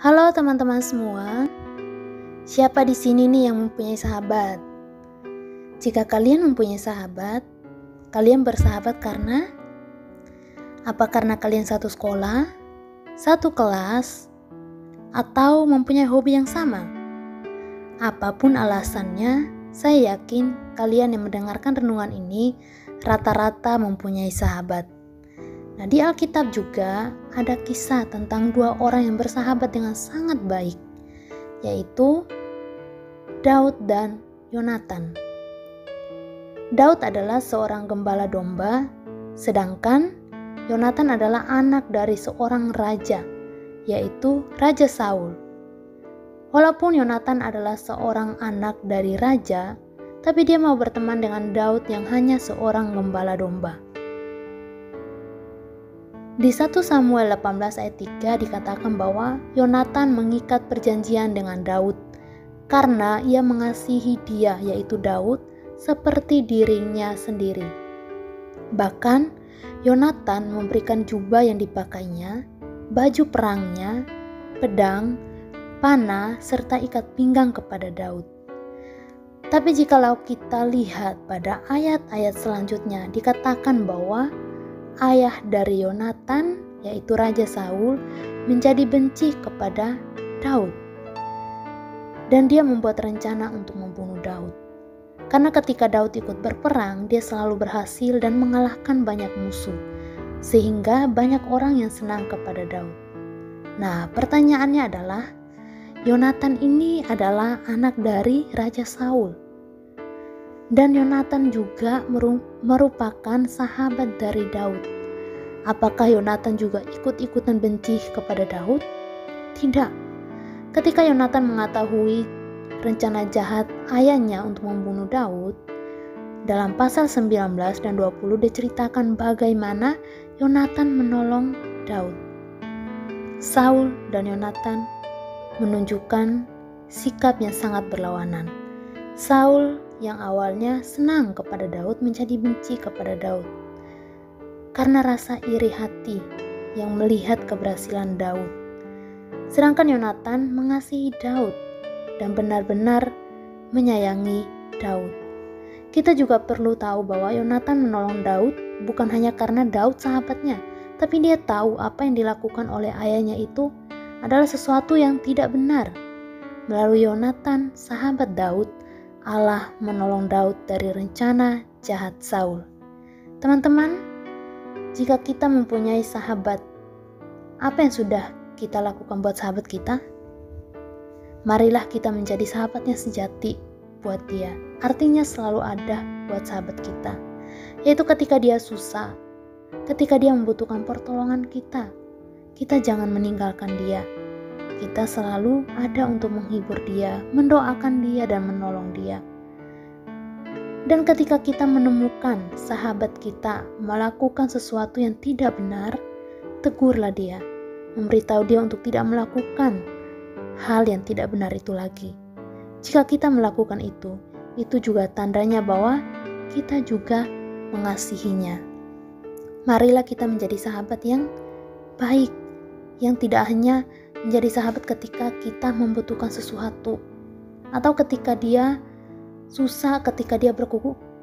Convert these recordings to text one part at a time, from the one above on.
Halo teman-teman semua, siapa di sini nih yang mempunyai sahabat? Jika kalian mempunyai sahabat, kalian bersahabat karena apa? Karena kalian satu sekolah, satu kelas, atau mempunyai hobi yang sama? Apapun alasannya, saya yakin kalian yang mendengarkan renungan ini rata-rata mempunyai sahabat. Nah, di Alkitab juga ada kisah tentang dua orang yang bersahabat dengan sangat baik, yaitu Daud dan Yonatan. Daud adalah seorang gembala domba, sedangkan Yonatan adalah anak dari seorang raja, yaitu Raja Saul. Walaupun Yonatan adalah seorang anak dari raja, tapi dia mau berteman dengan Daud yang hanya seorang gembala domba. Di 1 Samuel 18 ayat 3 dikatakan bahwa Yonatan mengikat perjanjian dengan Daud karena ia mengasihi dia, yaitu Daud, seperti dirinya sendiri. Bahkan Yonatan memberikan jubah yang dipakainya, baju perangnya, pedang, panah, serta ikat pinggang kepada Daud. Tapi jikalau kita lihat pada ayat-ayat selanjutnya, dikatakan bahwa ayah dari Yonatan, yaitu Raja Saul, menjadi benci kepada Daud. Dan dia membuat rencana untuk membunuh Daud. Karena ketika Daud ikut berperang, dia selalu berhasil dan mengalahkan banyak musuh. Sehingga banyak orang yang senang kepada Daud. Nah, pertanyaannya adalah, Yonatan ini adalah anak dari Raja Saul. Dan Yonatan juga merupakan sahabat dari Daud. Apakah Yonatan juga ikut-ikutan benci kepada Daud? Tidak. Ketika Yonatan mengetahui rencana jahat ayahnya untuk membunuh Daud, dalam pasal 19 dan 20 diceritakan bagaimana Yonatan menolong Daud. Saul dan Yonatan menunjukkan sikap yang sangat berlawanan. Saul yang awalnya senang kepada Daud menjadi benci kepada Daud karena rasa iri hati yang melihat keberhasilan Daud. Sedangkan Yonatan mengasihi Daud dan benar-benar menyayangi Daud. Kita juga perlu tahu bahwa Yonatan menolong Daud bukan hanya karena Daud sahabatnya, tapi dia tahu apa yang dilakukan oleh ayahnya itu adalah sesuatu yang tidak benar. Melalui Yonatan, sahabat Daud, Allah menolong Daud dari rencana jahat Saul. Teman-teman, jika kita mempunyai sahabat, apa yang sudah kita lakukan buat sahabat kita? Marilah kita menjadi sahabatnya sejati buat dia. Artinya selalu ada buat sahabat kita. Yaitu ketika dia susah, ketika dia membutuhkan pertolongan kita jangan meninggalkan dia. Kita selalu ada untuk menghibur dia, mendoakan dia, dan menolong dia. Dan ketika kita menemukan sahabat kita melakukan sesuatu yang tidak benar, tegurlah dia, memberitahu dia untuk tidak melakukan hal yang tidak benar itu lagi. Jika kita melakukan itu juga tandanya bahwa kita juga mengasihinya. Marilah kita menjadi sahabat yang baik, yang tidak hanya menjadi sahabat ketika kita membutuhkan sesuatu, atau ketika dia susah, ketika dia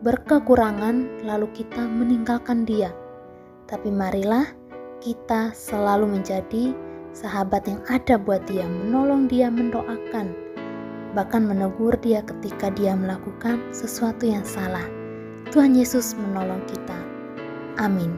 berkekurangan, lalu kita meninggalkan dia. Tapi marilah kita selalu menjadi sahabat yang ada buat dia, menolong dia, mendoakan, bahkan menegur dia ketika dia melakukan sesuatu yang salah. Tuhan Yesus menolong kita. Amin.